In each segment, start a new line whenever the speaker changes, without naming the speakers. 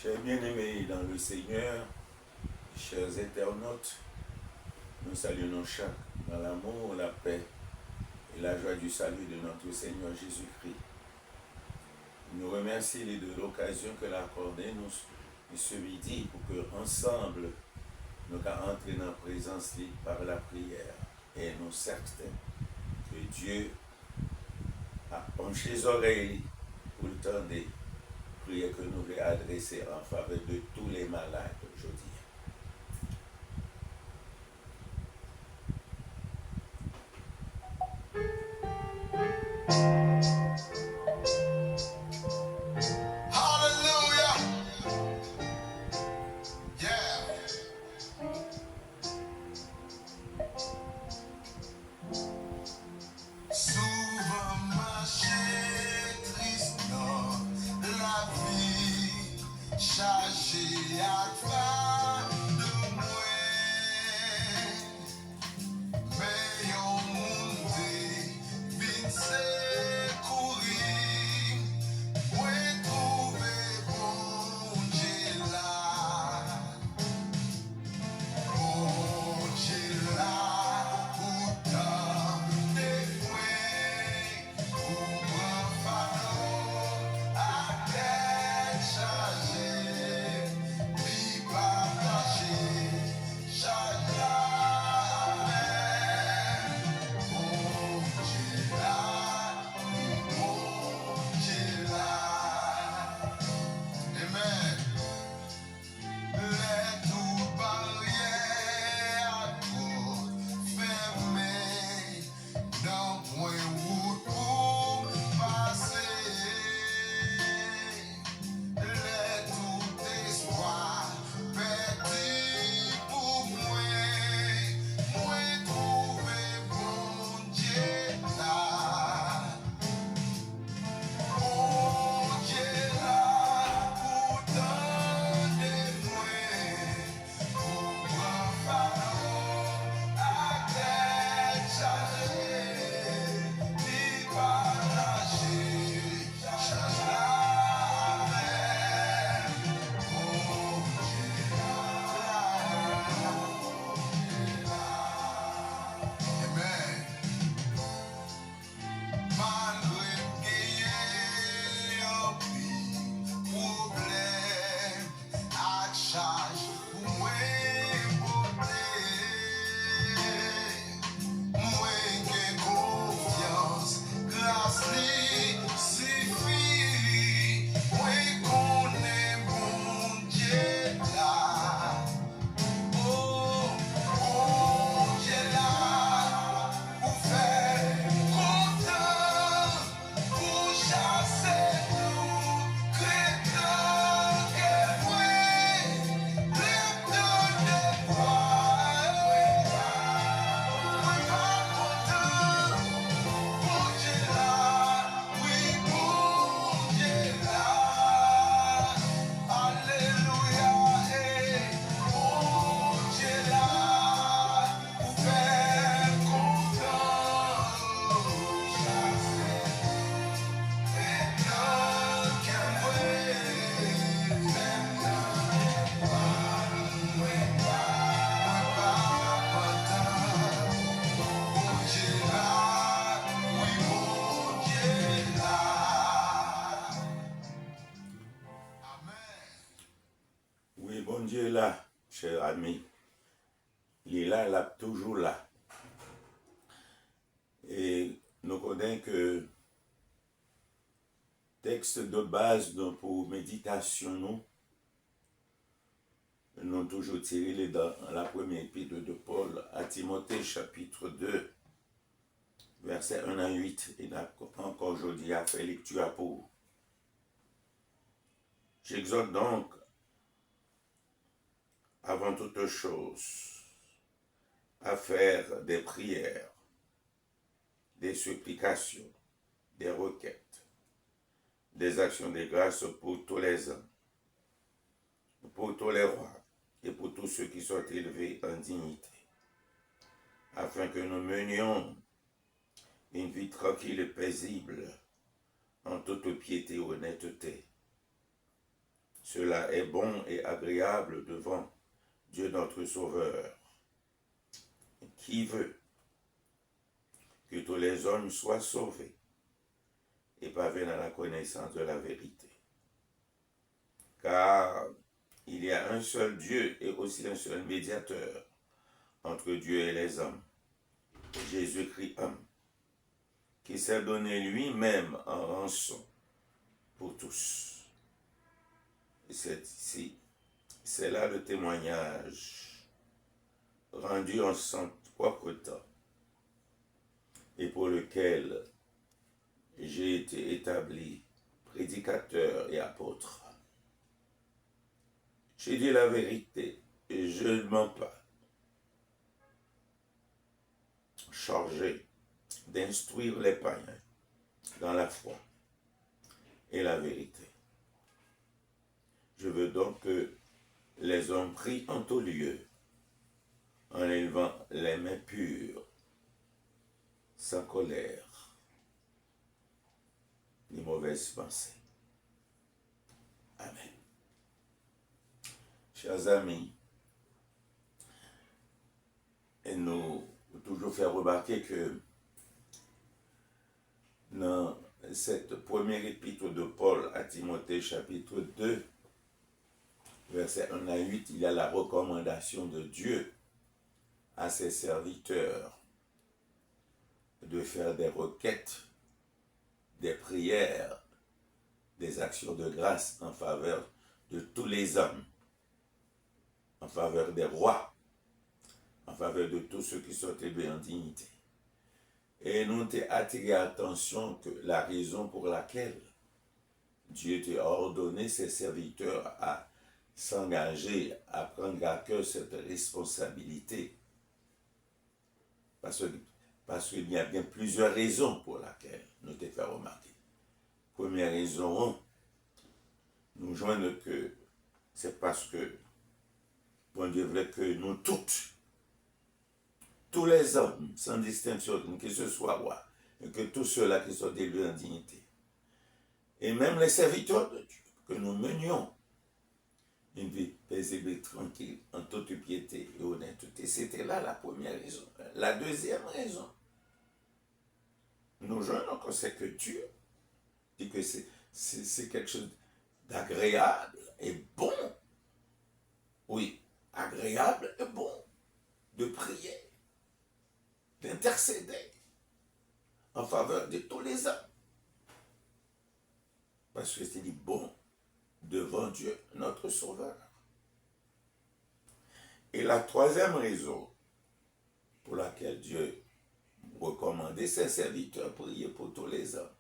Chers bien-aimés dans le Seigneur, chers internautes, nous saluons chaque dans l'amour, la paix et la joie du salut de notre Seigneur Jésus-Christ. Nous remercions de l'occasion que l'a accordée nous ce midi pour que ensemble nous puissions entrer dans la présence par la prière. Et nous certains que Dieu a penché les oreilles pour le temps des prières que nous voulons adresser en faveur de tous les malades aujourd'hui. Dieu est là, cher ami. Il est là, là, toujours là. Et nous connaissons que texte de base pour méditation, nous avons toujours tiré dans la première épître de Paul à Timothée, chapitre 2, verset 1 à 8. Et encore aujourd'hui, à faire lecture pour vous. J'exhorte donc, avant toute chose, à faire des prières, des supplications, des requêtes, des actions de grâce pour tous les hommes, pour tous les rois et pour tous ceux qui sont élevés en dignité, afin que nous menions une vie tranquille et paisible en toute piété et honnêteté. Cela est bon et agréable devant Dieu notre Sauveur, qui veut que tous les hommes soient sauvés et parviennent à la connaissance de la vérité. Car il y a un seul Dieu et aussi un seul médiateur entre Dieu et les hommes, Jésus-Christ homme, qui s'est donné lui-même en rançon pour tous. Et c'est là le témoignage rendu en son propre temps et pour lequel j'ai été établi prédicateur et apôtre. J'ai dit la vérité et je ne mens pas, chargé d'instruire les païens dans la foi et la vérité. Je veux donc que les hommes prient en tout lieu, en élevant les mains pures, sans colère, ni mauvaise pensée. Amen. Chers amis, et nous toujours faire remarquer que dans cette première épître de Paul à Timothée, chapitre 2, versets 1 à 8, il y a la recommandation de Dieu à ses serviteurs de faire des requêtes, des prières, des actions de grâce en faveur de tous les hommes, en faveur des rois, en faveur de tous ceux qui sont élevés en dignité. Et nous t'ai attiré l'attention que la raison pour laquelle Dieu t'a ordonné ses serviteurs à s'engager, à prendre à cœur cette responsabilité. Parce qu'il y a bien plusieurs raisons pour lesquelles nous t'ai fait remarquer. Première raison, nous joignons que c'est parce que bon Dieu voulait que nous tous les hommes, sans distinction, que ce soit roi, et que tous ceux-là qui sont élevés en dignité, et même les serviteurs de Dieu, que nous menions une vie paisible, tranquille, en toute piété et honnêteté. C'était là la première raison. La deuxième raison, nous joignons que c'est que Dieu dit que c'est quelque chose d'agréable et bon. Oui, agréable et bon de prier, d'intercéder en faveur de tous les hommes. Parce que c'est dit bon devant Dieu, notre Sauveur. Et la troisième raison pour laquelle Dieu recommandait ses serviteurs de prier pour tous les hommes,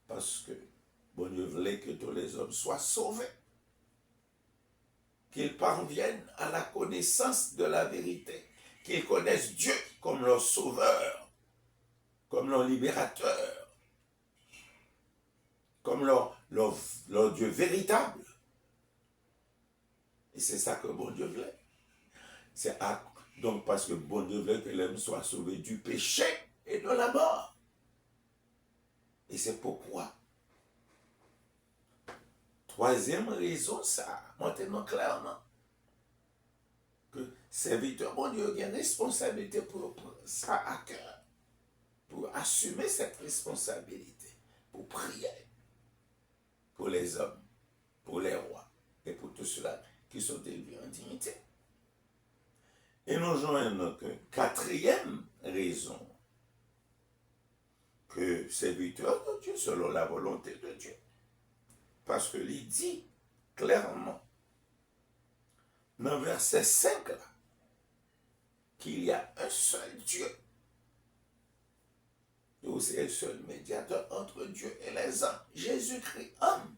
parce que bon Dieu voulait que tous les hommes soient sauvés, qu'ils parviennent à la connaissance de la vérité, qu'ils connaissent Dieu comme leur Sauveur, comme leur libérateur, comme leur Dieu véritable. Et c'est ça que bon Dieu voulait. Donc parce que bon Dieu voulait que l'homme soit sauvé du péché et de la mort. Et c'est pourquoi. Troisième raison, ça, montrez-nous clairement que serviteur, bon Dieu, il y a une responsabilité pour ça à cœur, pour assumer cette responsabilité, pour prier pour les hommes, pour les rois et pour tous ceux-là qui sont élevés en dignité. Et nous joignons que quatrième raison que serviteur de Dieu selon la volonté de Dieu. Parce que il dit clairement dans verset 5 là, qu'il y a un seul Dieu. Et aussi un seul médiateur entre Dieu et les hommes, Jésus-Christ homme.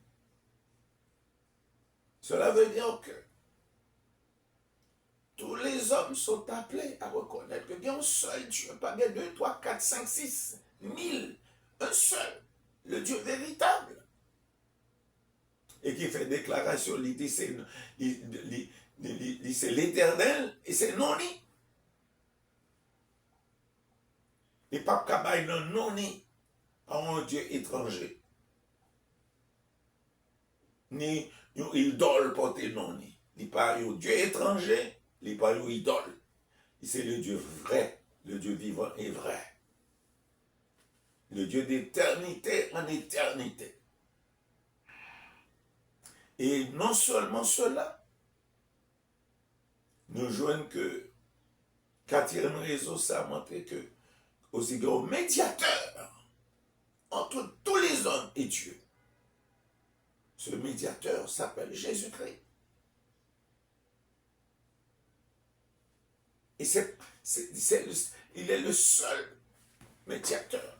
Cela veut dire que tous les hommes sont appelés à reconnaître qu'il y a un seul Dieu, pas bien 2, 3, 4, 5, 6, 1000, un seul, le Dieu véritable. Et qui fait déclaration, il dit c'est l'Éternel et c'est non-ni. Et pas qu'à non-ni à un Dieu étranger. ni une idole portée non, ni. Il n'est pas un Dieu étranger, il n'est pas une idole. C'est le Dieu vrai, le Dieu vivant et vrai. Le Dieu d'éternité en éternité. Et non seulement cela, nous jouons que quatrième réseau, ça a montré que aussi grand médiateur entre tous les hommes et Dieu. Ce médiateur s'appelle Jésus-Christ. Et il est le seul médiateur.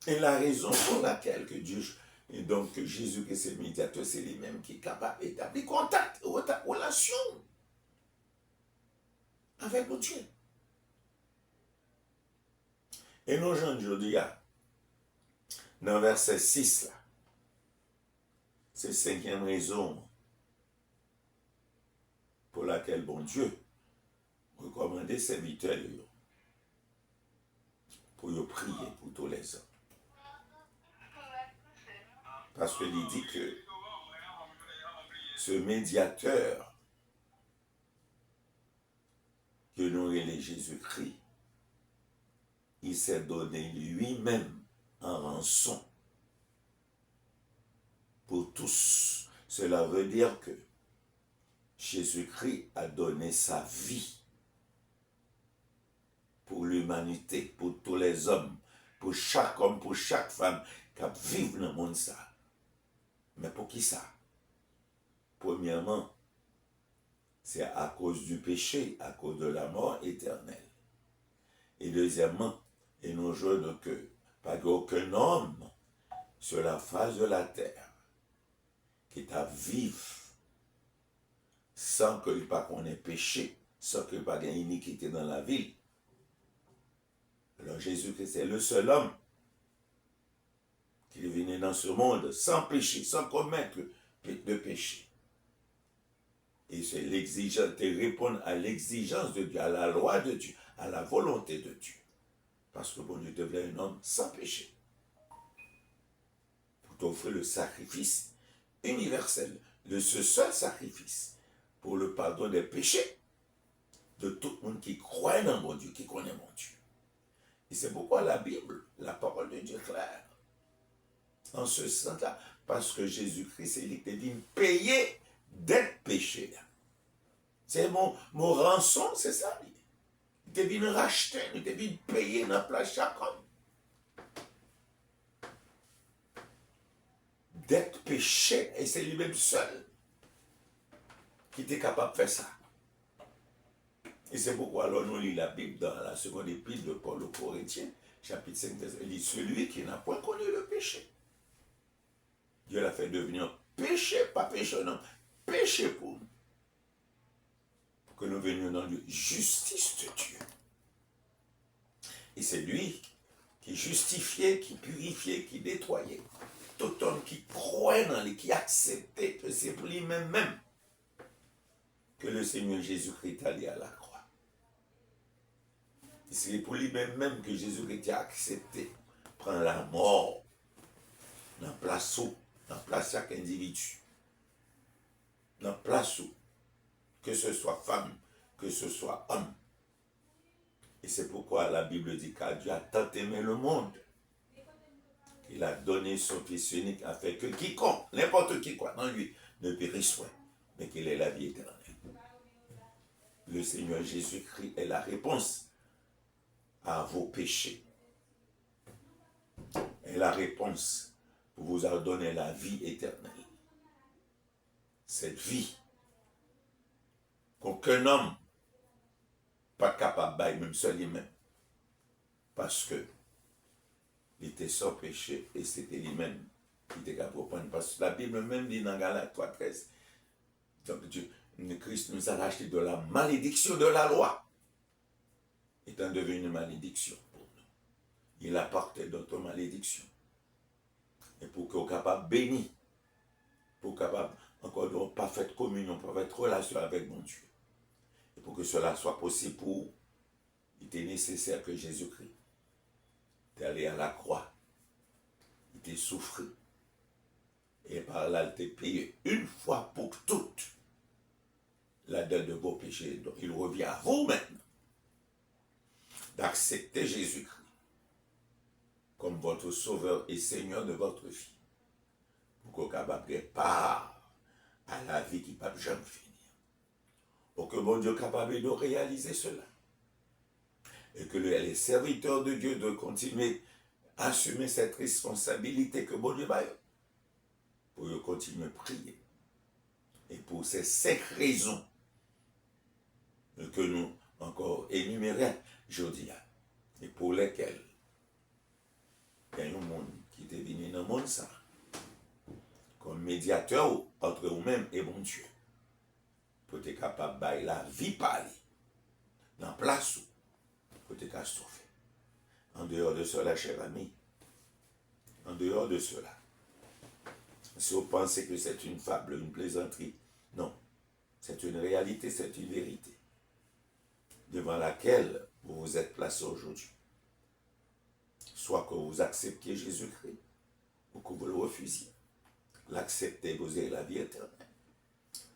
Et la raison pour laquelle que Dieu, et donc que Jésus-Christ est le médiateur, c'est lui-même qui est capable d'établir contact, relation avec mon Dieu. Et nous, jeunes, je dis, dans verset 6, là, c'est cinquième raison pour laquelle, bon Dieu, recommandait ses serviteurs pour y prier pour tous les hommes. Parce qu'il dit que ce médiateur que nous relève Jésus-Christ, il s'est donné lui-même en rançon pour tous. Cela veut dire que Jésus-Christ a donné sa vie pour l'humanité, pour tous les hommes, pour chaque homme, pour chaque femme qui vivent dans le monde ça. Mais pour qui ça? Premièrement, c'est à cause du péché, à cause de la mort éternelle. Et deuxièmement, et nous jouons que pas qu'aucun homme sur la face de la terre qui est à vivre sans qu'il pas qu'on ait péché, sans qu'il pas ait iniquité dans la ville. Alors Jésus-Christ est le seul homme qui est venu dans ce monde sans péché, sans commettre de péché. Et c'est l'exigence de répondre à l'exigence de Dieu, à la loi de Dieu, à la volonté de Dieu. Parce que bon Dieu devient un homme sans péché. Pour t'offrir le sacrifice universel, ce seul sacrifice pour le pardon des péchés de tout le monde qui croit dans mon Dieu, qui connaît mon Dieu. Et c'est pourquoi la Bible, la parole de Dieu est claire. En ce sens-là, parce que Jésus-Christ, c'est lui qui est venu payer des péchés. C'est mon rançon, c'est ça. Il est venu racheter, il est venu payer dans la place chaque homme. D'être péché, et c'est lui-même seul qui était capable de faire ça. Et c'est pourquoi alors nous lisons la Bible dans la seconde épître de Paul aux Corinthiens, chapitre 5, il dit celui qui n'a point connu le péché. Dieu l'a fait devenir péché, pas péché, non, péché pour nous. Pour que nous venions dans la justice de Dieu. Et c'est lui qui justifiait, qui purifiait, qui nettoyait. Tout homme qui croit dans lui, qui acceptait que c'est pour lui-même que le Seigneur Jésus-Christ est allé à la croix. Et c'est pour lui-même que Jésus-Christ a accepté prendre la mort dans la place où, dans la place chaque individu. Dans la place où, que ce soit femme, que ce soit homme. Et c'est pourquoi la Bible dit que Dieu a tant aimé le monde. Il a donné son Fils unique afin que quiconque, n'importe qui croit dans lui, ne périsse point, mais qu'il ait la vie éternelle. Le Seigneur Jésus-Christ est la réponse à vos péchés. Et la réponse pour vous donner la vie éternelle. Cette vie qu'aucun homme pas capable de même seul lui-même. Parce que il était sans péché et c'était lui-même qui était capable de prendre. Parce que la Bible même dit dans Galates 3,13, donc Christ nous a racheté de la malédiction de la loi, étant devenu une malédiction pour nous. Il a porté notre malédiction. Et pour qu'on soit capable de bénir, pour qu'on soit capable encore de parfaite communion, parfaite relation avec mon Dieu. Et pour que cela soit possible pour vous, il était nécessaire que Jésus-Christ est allé à la croix, il était souffert, Et par là, il t'a payé une fois pour toutes la dette de vos péchés. Donc, il revient à vous maintenant d'accepter Jésus-Christ comme votre sauveur et Seigneur de votre vie. Pour qu'on soit capable de part à la vie qui ne peut jamais finir. Pour que mon Dieu soit capable de réaliser cela. Et que les serviteurs de Dieu de continuer à assumer cette responsabilité que mon Dieu m'a eu. Pour continuer à prier. Et pour ces 5 raisons que nous encore énumérons aujourd'hui, et pour lesquelles il y a un monde qui est venu dans le monde ça, comme médiateur entre vous-même et mon Dieu, pour être capable de la vie parler, dans la place où, pour être capable de sauver. En dehors de cela, cher ami, en dehors de cela, si vous pensez que c'est une fable, une plaisanterie, non, c'est une réalité, c'est une vérité, devant laquelle vous vous êtes placé aujourd'hui. Soit que vous acceptiez Jésus-Christ, ou que vous le refusiez. L'accepter, vous avez la vie éternelle.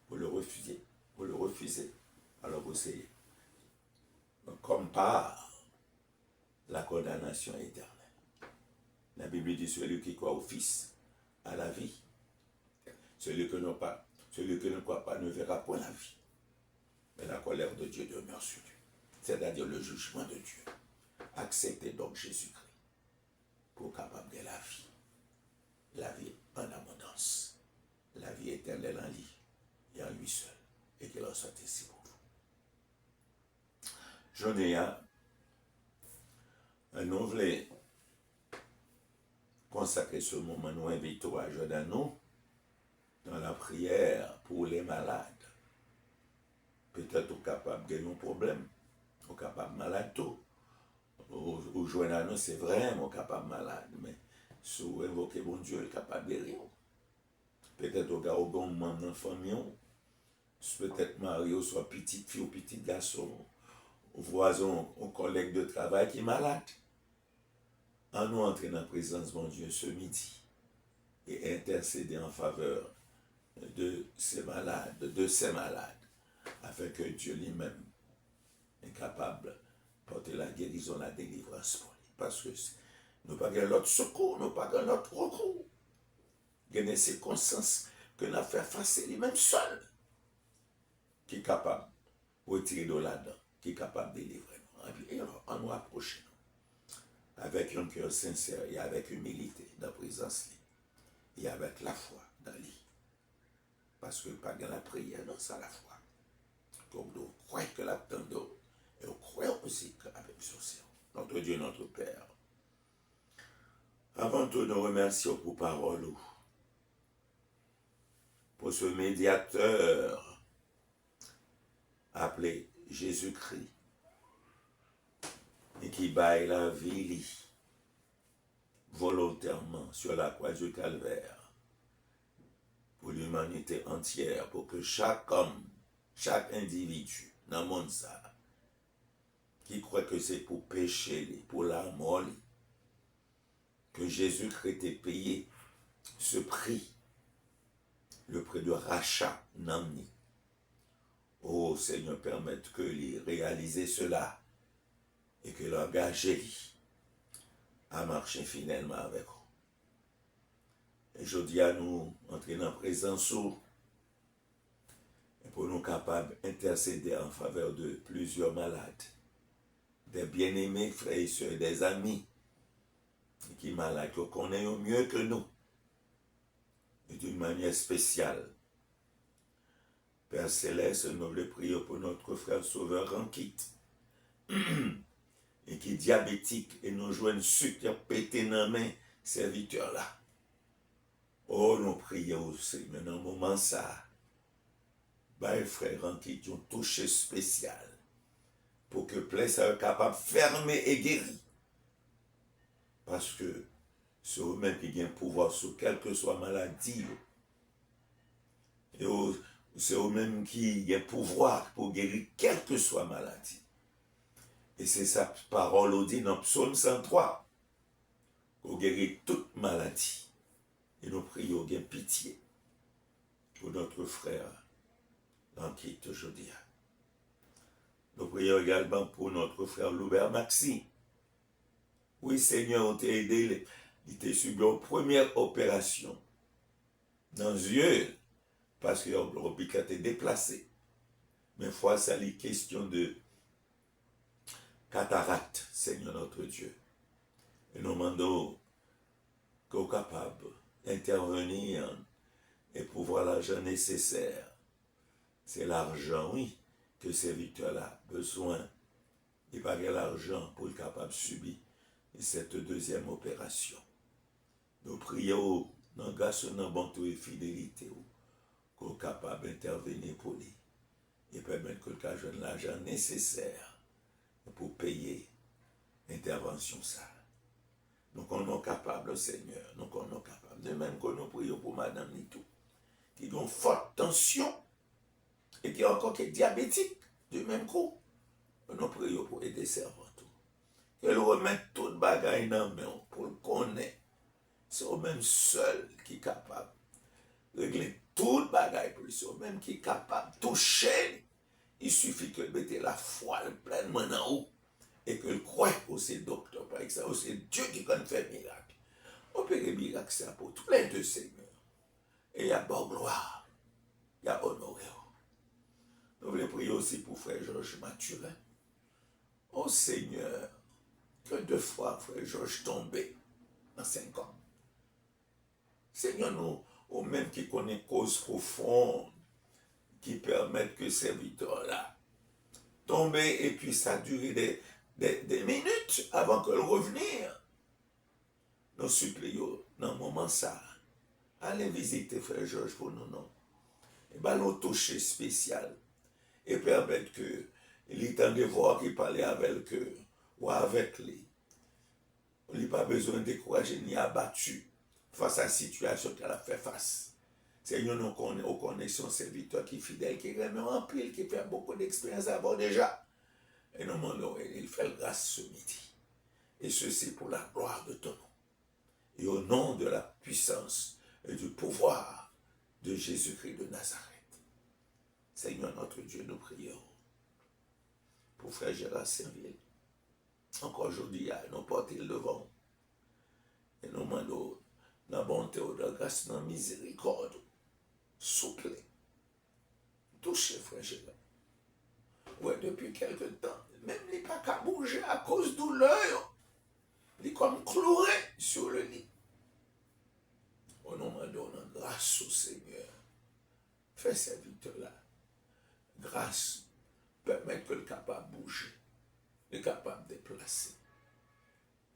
Vous le refusez, alors vous savez, comme par la condamnation éternelle. La Bible dit celui qui croit au Fils a la vie. Celui qui ne croit pas ne verra point la vie. Mais la colère de Dieu demeure sur lui. C'est-à-dire le jugement de Dieu. Acceptez donc Jésus-Christ pour capable de la vie. La vie en abondance. La vie éternelle en lui et en lui seul. Et qu'il en soit ainsi pour vous. J'en ai un voulait consacrer ce moment, nous invitons à Jordan nous dans la prière pour les malades. Peut-être au capable de nos problèmes, au capable malade tout. Au joindre nous, c'est vraiment capable malade, mais si vous invoquez bon Dieu, il est capable de guérir. Peut-être au gars au bon moment dans la famille, peut-être Mario soit petite fille ou petit garçon, au voisin, au collègue de travail qui est malade. En nous entrer dans la présence de mon Dieu ce midi et intercéder en faveur de ces malades, afin que Dieu lui-même est capable de porter la guérison, la délivrance pour lui. Parce que nous n'avons pas l'autre secours, nous n'avons pas l'autre recours. Il y a des circonstances que nous avons fait face à lui-même seul, qui est capable de retirer de là-dedans, qui est capable de délivrer nous. Et alors, en nous approchant, avec un cœur sincère et avec humilité dans la présence et avec la foi dans lui. Parce que pas dans la prière, non, c'est la foi. Donc nous croyons que l'attendons et nous croyons aussi qu'avec ceci, notre Dieu, notre Père. Avant tout, nous remercions pour parole, pour ce médiateur appelé Jésus-Christ et qui baille la vie volontairement sur la croix du calvaire pour l'humanité entière, pour que chaque homme, chaque individu dans le monde ça, qui croit que c'est pour pécher, pour la mort, que Jésus-Christ ait payé ce prix, le prix de rachat n'amni. Oh Seigneur, permette que lui réaliser cela et que l'engage à marcher fidèlement avec vous. Et je dis à nous entrer dans la présence et pour nous capables d'intercéder en faveur de plusieurs malades, des bien-aimés frères et sœurs, des amis qui sont malades, qu'on connaît mieux que nous, et d'une manière spéciale. Père Céleste, nous le prions pour notre frère sauveur Rankit, et qui est diabétique, et nous jouons une sucre pété dans la main, serviteur-là. Oh, nous prions aussi, mais dans le moment ça, les frères Rankit ont touché spécial, pour que plaie soit capable de fermer et guérir. Parce que c'est eux-mêmes qui ont pouvoir sur quelle que soit maladie. Et c'est eux-mêmes qui ont pouvoir pour guérir quelle que soit maladie. Et c'est sa parole dit dans Psaume 103, pour guérir toute maladie Et nous prions, gain pitié pour notre frère, l'enquête aujourd'hui. Nous prions également pour notre frère Loubert Maxi. Oui, Seigneur, on t'a aidé. Il t'a subi une première opération dans les yeux parce que l'hôpital était déplacé. Mais fois, ça est question de cataracte, Seigneur notre Dieu. Et nous demandons qu'on soit capable d'intervenir et pouvoir l'argent nécessaire. C'est l'argent, oui, que ce serviteur-là a besoin. Il n'y a pas l'argent pour être capable de subir cette deuxième opération. Nous prions dans grâce dans bonté et fidélité qu'on soit capable d'intervenir pour lui et permettre que le cas donne l'argent nécessaire pour payer l'intervention ça. Donc on est capable, Seigneur, donc on est capable. De même que nous prions pour Madame Nitou, qui a une forte tension et qui est encore diabétique, du même coup. Nous prions pour aider servants. Qu'elle remette tout le bagage dans la main pour le connaître. C'est au même seul qui est capable de régler tout le bagage pour lui. C'est au même qui est capable de toucher. Il suffit que mette la foi pleinement en haut et que le croie que c'est le docteur, par exemple, c'est Dieu qui peut faire miracle. Opérer miracle, c'est pour tous les deux, Seigneur. Et il y a bonne gloire, il y a honoré. Nous voulons prier aussi pour frère Georges Mathurin. Oh Seigneur, que 2 fois frère Georges tombé dans 5 ans. Seigneur, nous, ou même qui connaît cause profonde, qui permettent que ces serviteurs-là tombent et puis ça dure des minutes avant que le revenir. Nous supplions, dans le moment ça, allez visiter frère Georges pour nous, non. Et bien, nous toucher spécial et permettre que l'état de voir qu'il parlait avec eux ou avec lui. Il n'a pas besoin de décourager ni abattu face à la situation qu'elle a fait face. Seigneur, nous connaissons serviteur qui est fidèle, qui est vraiment en pile, qui fait beaucoup d'expérience avant déjà. Et nous demandons, il fait grâce ce midi. Et ceci pour la gloire de ton nom. Et au nom de la puissance et du pouvoir de Jésus-Christ de Nazareth. Seigneur notre Dieu, nous prions pour frère Gérard Serville. Encore aujourd'hui, nous portons le devant. Et nous demandons la bonté ou la grâce, la miséricorde, souple. Touchez frère Gérard. Ouais, depuis quelque temps, même il n'est pas qu'à bouger à cause de douleur. Il est comme cloué sur le lit. Au nom de Dieu, grâce au Seigneur. Fais serviteur-là. Grâce, permettre que le capable de bouger, le capable de déplacer.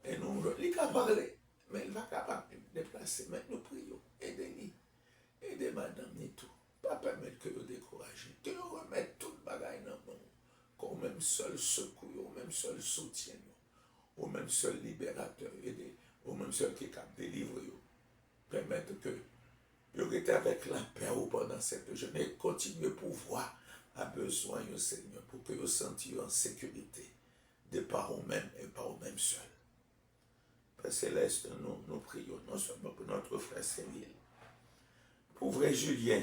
Et nous, il est capable de parler, mais il va capable de déplacer. Mais nous prions, aidez-nous, aidez madame et tout. Pas permettre que vous découragez, que vous remettez tout le bagage dans le monde, qu'au même seul secours, au même seul soutien, au même seul libérateur, au même seul qui est capable de délivrer. Permettre que vous êtes avec la paix pendant cette journée et continuez pour voir à besoin, Seigneur, pour que vous sentiez en sécurité, de par vous-même et par vous-même seul. Père Céleste, nous prions non seulement pour notre frère Serville, pour frère Julien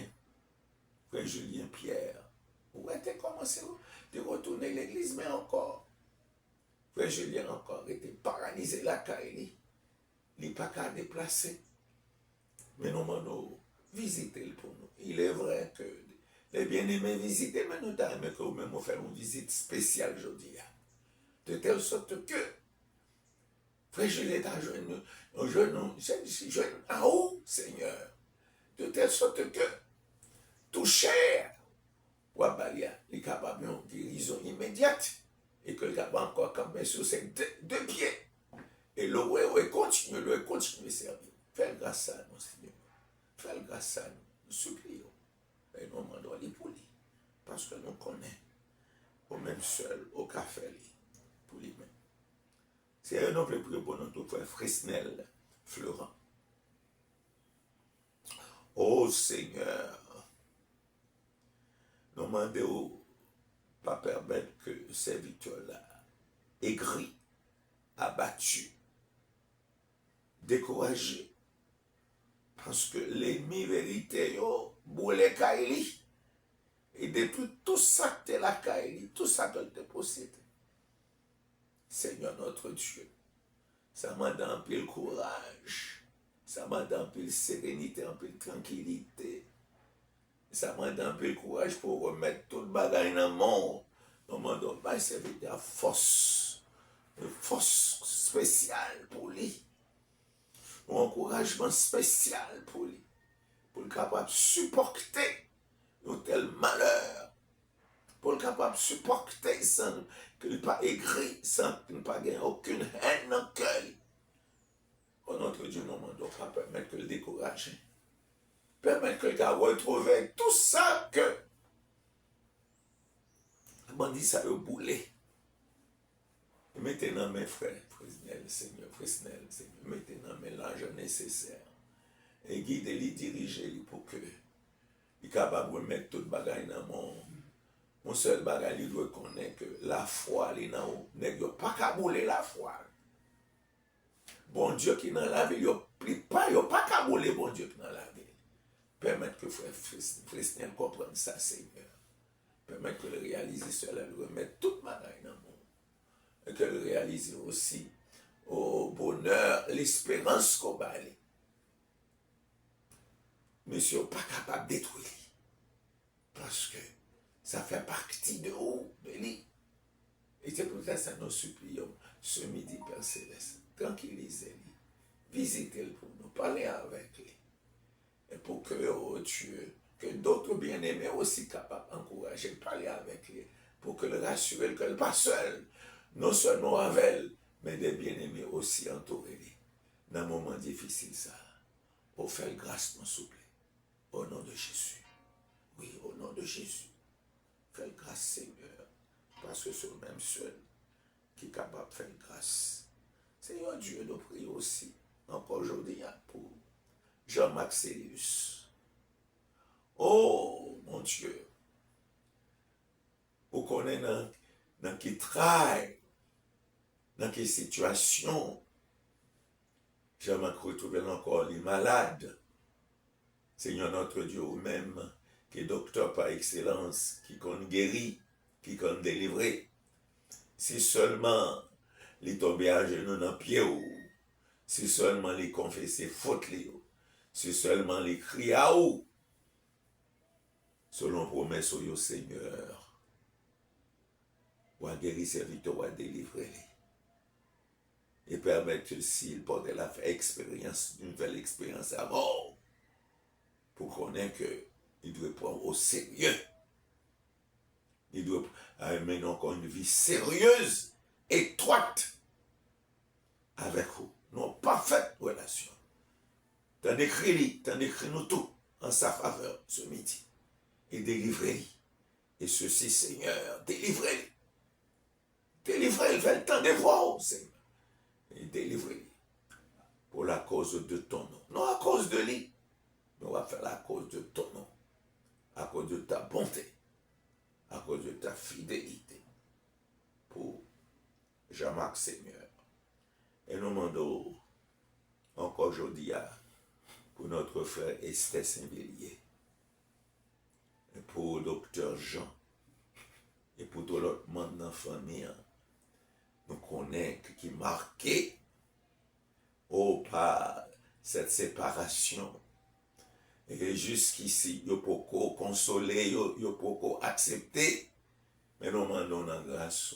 Pierre. Où était commencé de retourner l'église, mais encore. Frère Julien encore était paralysé la caille. Il n'est pas qu'à déplacer. Mais nous demandons visiter pour nous. Il est vrai que les bien-aimés visitent, mais nous t'aimons que nous-mêmes faire une visite spéciale aujourd'hui. De telle sorte que frère Julien est un jeune en haut, Seigneur. De telle sorte que toucher Wabalia est capable d'une guérison immédiate et que le capable encore camper sur ses deux pieds. Et le continue à servir. Fais grâce à nous, Seigneur. Fais grâce à nous. Nous supplions. Et nous demandons les pour lui. Parce que nous connaissons au même seul, au café, pour lui-même. C'est un autre prière pour notre frère Fresnel Florent. Oh Seigneur, nous demandons pas permettre que ce serviteur-là, aigri, abattu, découragé, Parce que l'ennemi vérité, yo, boule Kaili. Et depuis tout ça que t'es la Kaili, tout ça que t'es possédé. Seigneur notre Dieu, ça m'a donné un peu le courage. Ça m'a donné un peu de sérénité, un peu de tranquillité. Ça m'a donné un peu le courage pour remettre tout le bagage dans le monde. Non, mais donc, c'est de une force spéciale pour lui. Un encouragement spécial pour lui. Pour le capable de supporter un tel malheur. Pour le capable de supporter sans qu'il ne pas aigri, sans qu'il ne pas gagner aucune haine dans le cœur. Oh notre Dieu, non, on ne doit pas permettre que le décourage. Permettre que le gars retrouve tout ça que le bandit ça le boulet. Mettez dans mes frères, Seigneur, mettez dans mes l'argent nécessaire. Et guidez-les, dirigez-les pour que il soit capable de mettre tout le bagage dans mon seul bagage, il doit connaître que la foi, il n'a pas qu'à bouler la foi. Bon Dieu qui est dans la vie, il n'a pas qu'à bouler bon Dieu qui est dans la vie. Permettre que frère Fresnel comprenne ça, Seigneur. Permettre que le réaliser cela, le remettre toute bagage dans le monde. Et que le réaliser aussi au bonheur, l'espérance qu'on va aller. Monsieur n'est pas capable de détruire. Parce que ça fait partie de où, de lui. Et c'est pour ça que nous supplions ce midi, Père Céleste. Tranquillisez-le. Visitez-le pour nous, parler avec lui. Et pour que, oh Dieu, que d'autres bien-aimés aussi capables d'encourager, parler avec lui. Pour que le rassurer, qu'elle n'est pas seule. Non seulement avec elle, mais des bien-aimés aussi entourés. Dans un moment difficile, ça. Pour faire grâce, nous souple. Au nom de Jésus. Oui, au nom de Jésus. Fais grâce, Seigneur. Parce que c'est le même seul qui est capable de faire grâce. Seigneur Dieu, nous prions aussi, encore aujourd'hui, pour Jean-Maxelius. Oh, mon Dieu. Vous connaissez dans quel travail, dans quelle situation. Jean-Marc retrouve encore les malades. Seigneur notre Dieu, ou même qui est docteur par excellence, qui compte guérir, qui compte délivrer. Si seulement les tomber à genoux dans le pied, si seulement les confesser faute, si seulement les crier à ou, selon promesse au Seigneur, ou à guérir serviteur, ou à délivrer. Et permettre que s'il porte la expérience, une nouvelle expérience à mort, pour connaître qu'il doit prendre au sérieux. Il doit mener encore une vie sérieuse, étroite, avec vous. Nos parfaites relations. T'en écris nous tout en sa faveur ce midi. Et délivrez-les. Et ceci, Seigneur, délivrez-les. Délivrez-les, fais le temps de voir, Seigneur. Et délivrez-les. Pour la cause de ton nom. Non à cause de lui. Mais on va faire la cause de ton nom. À cause de ta bonté. À cause de ta fidélité. Pour Jean-Marc, Seigneur. Et nous demandons encore aujourd'hui pour notre frère Esther Saint-Bélier. Et pour le docteur Jean. Et pour tout l'autre monde dans la famille. Nous connaissons qui marqué par cette séparation. Et jusqu'ici, il y a beaucoup consolé, il y a beaucoup accepté. Mais nous demandons la grâce.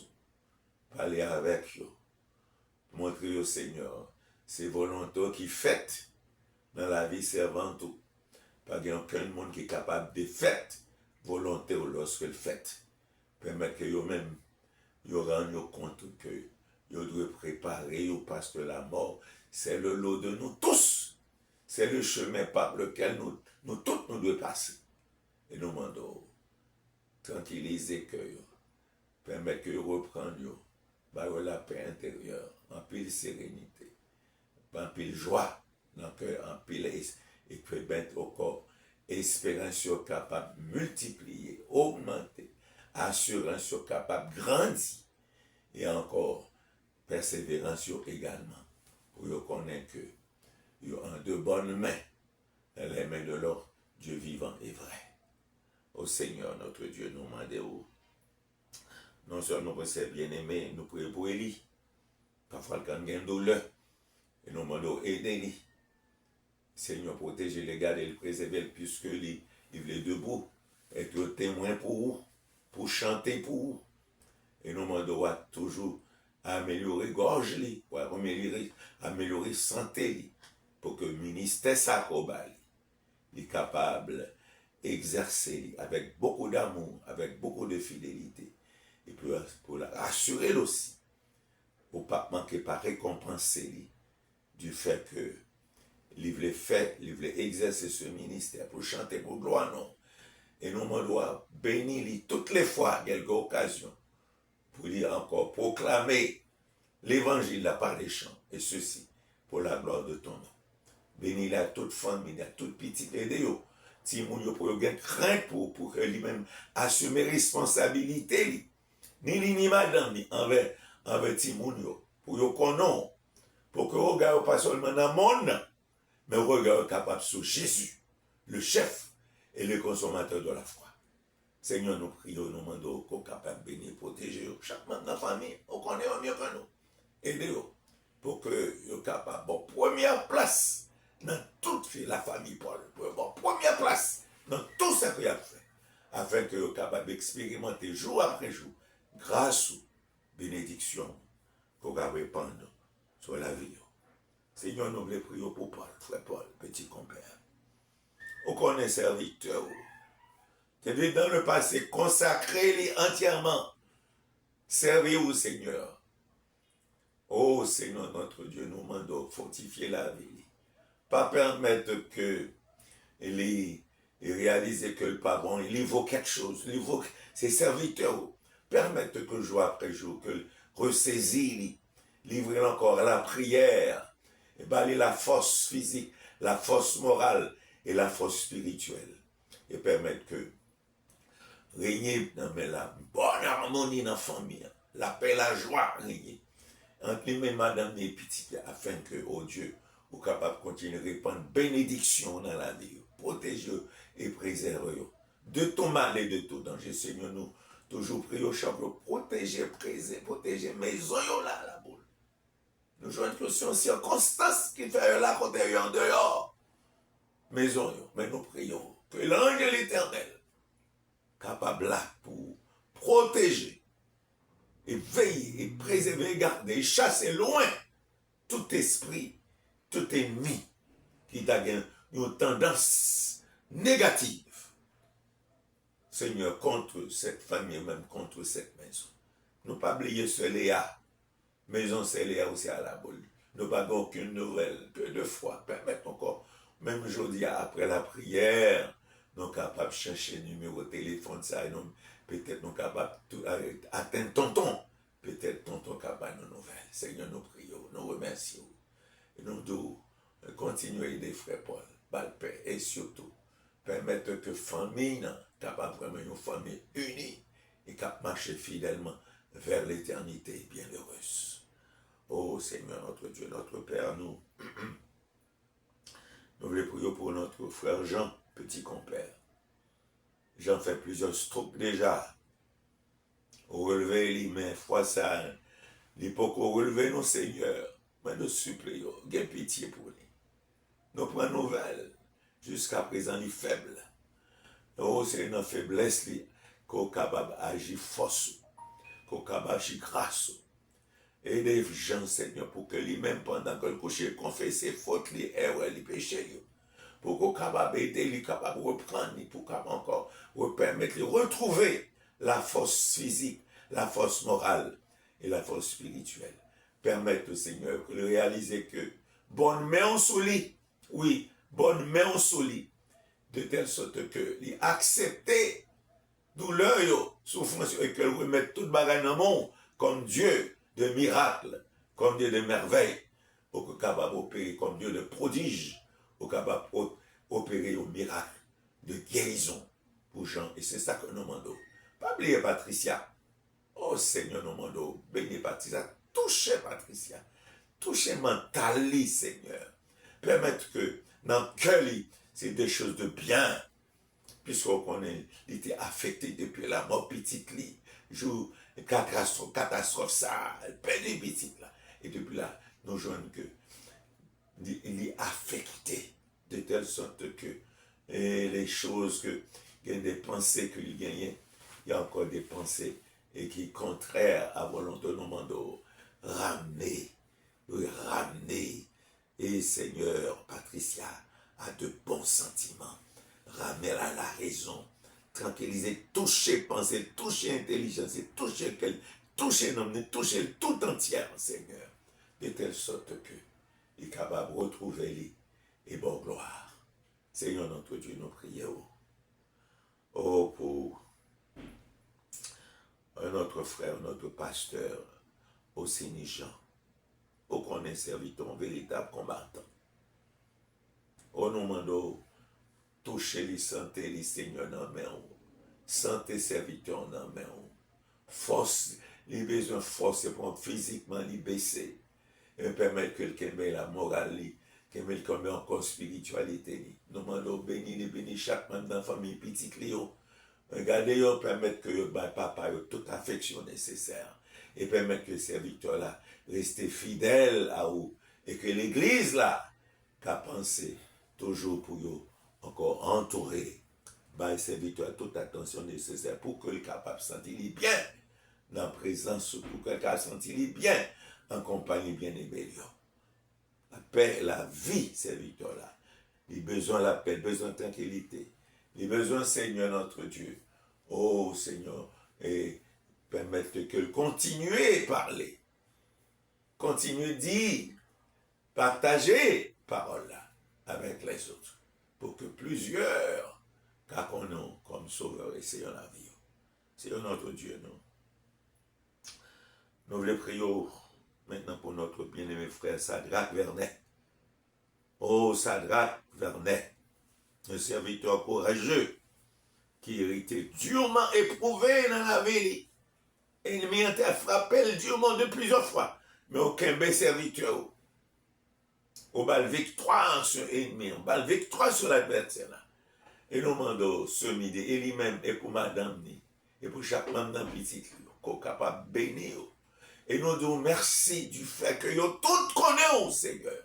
Parler avec eux. Montrer au Seigneur. C'est volonté qui fait dans la vie servante. Pas qu'il y a aucun monde qui est capable de faire volonté lorsqu'elle fait. Permettre que eux-mêmes, ils rendent compte que ils doivent préparer parce que la mort, c'est le lot de nous tous. C'est le chemin par lequel nous tous nous devons passer. Et nous demandons tranquilliser que permettre que reprennent la paix intérieure, en pile sérénité, en pile joie, en pile et que mettre encore espérance capable de multiplier, augmenter, assurance capable de grandir et encore persévérance également pour connaître que en de bonnes mains les mains de l'homme, Dieu vivant et vrai. Ô Seigneur, notre Dieu, nous demandons, non seulement pour ses bien-aimés, nous prions pour Élie. Parfois, quand il y a une douleur, et nous demandons aider. Seigneur, protégez les garder, les préserver, puisque il est debout, être témoin pour vous, pour chanter pour vous. Et nous demandons toujours améliorer gorge, pour améliorer santé, pour que le ministère sacrobal est capable d'exercer avec beaucoup d'amour, avec beaucoup de fidélité, et pour la rassurer aussi, pour ne pas manquer, pas récompenser du fait que il voulait exercer ce ministère pour chanter pour gloire, non. Et nous devons bénir toutes les fois, quelques occasions, pour lui encore proclamer l'évangile là par les chants, et ceci pour la gloire de ton nom. Bénis la toute famille, à toute petite aide-yo, Timoun pour gagner crainte pour que lui-même assume responsabilité, ni madame, envers Timoun, pour yo konon, pour que vous regardez pas seulement dans le monde, mais vous regardez capable sur Jésus, le chef et le consommateur de la foi. Seigneur, nous prions, nous demandons qu'on soit capable de bénir, protéger chaque membre de la famille, on connaît mieux que nous. Aidez-vous pour que vous soyez capable de première place dans toute la famille Paul, pour première place dans tout ce qu'il a fait, afin que vous soyez capable d'expérimenter jour après jour, grâce aux bénédictions qu'on va répandre sur la vie. Seigneur, nous voulons prier pour Paul, frère Paul, petit compère. On connaît serviteur, qui est dans le passé consacré entièrement, servir au Seigneur. Oh Seigneur notre Dieu, nous demandons fortifier la vie. Pas permettre que il réalise que le pardon, il évoque quelque chose, il évoque ses serviteurs. Permettre que jour après jour, que ressaisir, livrer encore la prière, et balayer la force physique, la force morale et la force spirituelle. Et permettre que régner dans la bonne harmonie dans la famille, la paix, la joie régner. Entre les madame et petits, afin que, oh Dieu, vous capable de continuer à répandre bénédiction dans la vie, protéger et préserver de tout mal et de tout danger. Seigneur, nous toujours prions, protéger, préserver, protéger maison là, la boule. Nous jouons une circonstance qui fait là, côté en dehors. Maison, mais nous prions que l'ange de l'Éternel, capable là pour protéger, et veiller, et préserver, garder, et chasser loin tout esprit, tout ennemi qui a une tendance négative. Seigneur, contre cette famille, même contre cette maison. Nous pas oublier ce Léa. Maison, c'est Léa aussi à la boule. Nous n'avons aucune nouvelle, peu de fois. Permettez encore, même aujourd'hui, après la prière, nous sommes capables de chercher le numéro de téléphone, ça, peut-être nous sommes capables d'atteindre tonton. Peut-être tonton capable de nos nouvelles. Seigneur, nous prions, nous remercions. Et nous devons continuer à aider frère Paul, Balpé, et surtout, permettre que la famille, capable vraiment une famille unie, et capable marcher fidèlement vers l'éternité bienheureuse. Oh Seigneur, notre Dieu, notre Père, nous voulons prier pour notre frère Jean, petit compère. Jean fait plusieurs strokes déjà. Au relever les mains, fois ça, l'époque où relever nos seigneurs, mais nous supplions, gain pitié pour lui. Nous prenons nouvelle, jusqu'à présent, il est faible. Oh, c'est une faiblesse qu'on est capable d'agir force, qu'on est capable d'agir grâce. Aidez Jean, Seigneur, pour que lui-même, pendant que le coucher, confesse ses fautes, les erreurs, les péchés, pour qu'on soit capable d'aider, il est capable de reprendre, pour qu'on encore permettre de retrouver la force physique, la force morale et la force spirituelle. Permettre au Seigneur de réaliser que bonne main sous lui, oui, bonne main sous lui, de telle sorte que il accepter douleur, souffrance, et qu'elle remette toute bagarre dans le monde comme Dieu de miracles, comme Dieu de merveilles, pour que capable d'opérer comme Dieu de prodige, pour capable d'opérer au miracle de guérison pour Jean. Et c'est ça que nous demandons. Pas oublier Patricia. Oh Seigneur, nous demandons, bénis Patricia, touchez Patricia, touchez mentally, Seigneur. Permettre que dans le cœur, c'est des choses de bien, puisqu'on connaît, il était affecté depuis la mort petite lit, jour, catastrophe ça, perdu petite là. Et depuis là, nous jouons que il est affecté de telle sorte que les choses que, il y a des pensées qu'il gagnait, il y a encore des pensées et qui sont contraires à volonté de nous ramener, ramener. Et Seigneur, Patricia a de bons sentiments. Ramener à la raison, tranquilliser, toucher pensée, toucher intelligence, toucher l'homme, toucher tout entière, Seigneur. De telle sorte que il est capable de retrouver lui et bon gloire. Seigneur notre Dieu, nous prions. Oh, pour un autre frère, notre pasteur, aussi Jean, au qu'on est serviteur, un véritable combattant. Au nom de toucher les santé, les seigneurs dans main, santé serviteur dans main, force, les besoins force pour physiquement les baisser, et permettre que quelqu'un ait la morale, que quelqu'un ait encore spiritualité. Nous demandons bénir chaque membre dans la famille petite Léo. Regardez, permettre que papa ait toute affection nécessaire et permettre que le serviteur là reste fidèle à vous et que l'église là qu'a pensé toujours pour vous encore entourer par le serviteur toute attention nécessaire pour que le capable de sentir bien dans la présence, pour que le capable de sentir bien en compagnie bien aimée. La paix, la vie, serviteur là. Les besoins de la paix, besoin de tranquillité. Les besoins, Seigneur notre Dieu. Oh Seigneur, et permettre que continuer à parler. Continuer à dire, partager parole là avec les autres. Pour que plusieurs, car qu'on a comme sauveur et Seigneur la vie. Seigneur notre Dieu, nous. Nous voulons prier maintenant pour notre bien-aimé frère Sadrach Vernet. Oh Sadrach Vernet, un serviteur courageux qui a été durement éprouvé dans la vie. L'ennemi a été frappé durement de plusieurs fois, mais aucun bel serviteur. Au bal victoire sur l'ennemi, au bal victoire sur l'adversaire. Et nous demandons ce midi, et lui-même, et pour madame, et pour chaque membre d'un petit, qu'on est capable de bénir. Et nous disons merci du fait que nous tous connaissons, Seigneur,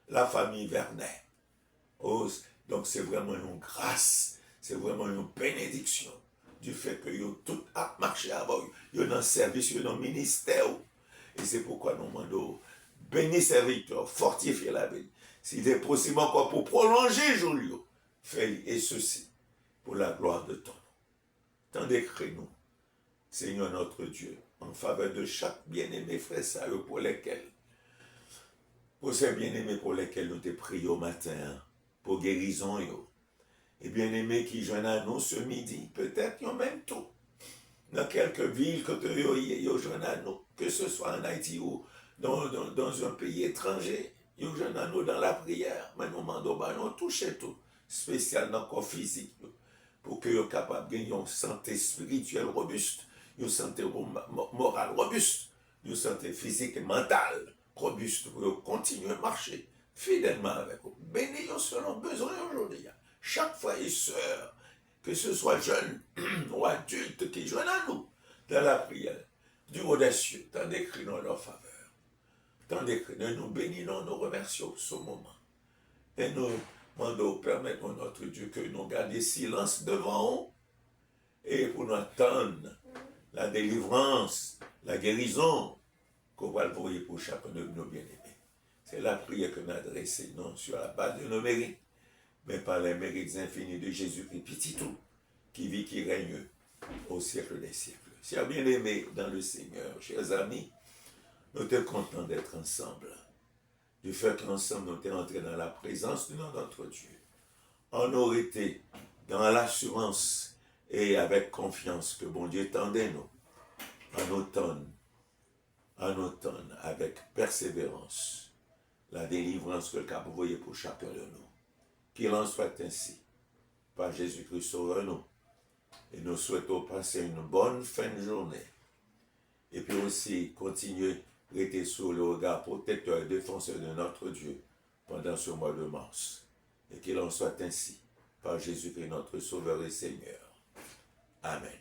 la famille Vernet. Oh, donc c'est vraiment une grâce, c'est vraiment une bénédiction du fait que vous tout a marché avant, vous dans le service, vous dans le ministère. Et c'est pourquoi nous demandons bénir serviteur, fortifier la vie. S'il est possible encore pour prolonger Julio, fais et ceci pour la gloire de ton nom. Tendez nous, Seigneur notre Dieu, en faveur de chaque bien-aimé frère ça pour lesquels, pour ces bien-aimés pour lesquels nous te prions au matin, pour guérison, et bien-aimés qui joignent à nous ce midi, peut-être ils ont même tout. Dans quelques villes que ils joignent à nous, que ce soit en Haïti ou dans un pays étranger, ils joignent à nous dans la prière, mais nous demandons, nous toucher tout, spécial dans le corps physique, pour que soient capables de gagner une santé spirituelle robuste, une santé morale robuste, une santé physique et mentale robuste, pour continuer à marcher fidèlement avec vous. Bénis selon besoin aujourd'hui. Chaque frère et sœur, que ce soit jeune ou adulte, qui joignent à nous dans la prière, du haut des cieux, tant d'écrits dans leur faveur. Tant d'écrits, nous bénissons, nous remercions ce moment. Et nous demandons, permettons notre Dieu que nous gardions silence devant eux et pour nous attendre la délivrance, la guérison qu'on va le voir pour chacun de nos bien-aimés. C'est la prière que nous adressons, non sur la base de nos mérites, mais par les mérites infinis de Jésus-Christ, petit tout, qui vit, qui règne au siècle des siècles. Chers bien-aimés dans le Seigneur, chers amis, nous sommes contents d'être ensemble. Du fait qu'ensemble nous sommes entrés dans la présence de notre Dieu. On aurait été dans l'assurance et avec confiance que bon Dieu tendait nous en automne, avec persévérance, la délivrance que le Cap voyait pour chacun de nous. Qu'il en soit ainsi, par Jésus-Christ sauveur nous. Et nous souhaitons passer une bonne fin de journée. Et puis aussi continuer à rester sous le regard protecteur et défenseur de notre Dieu pendant ce mois de mars. et qu'il en soit ainsi par Jésus-Christ notre Sauveur et Seigneur. Amen.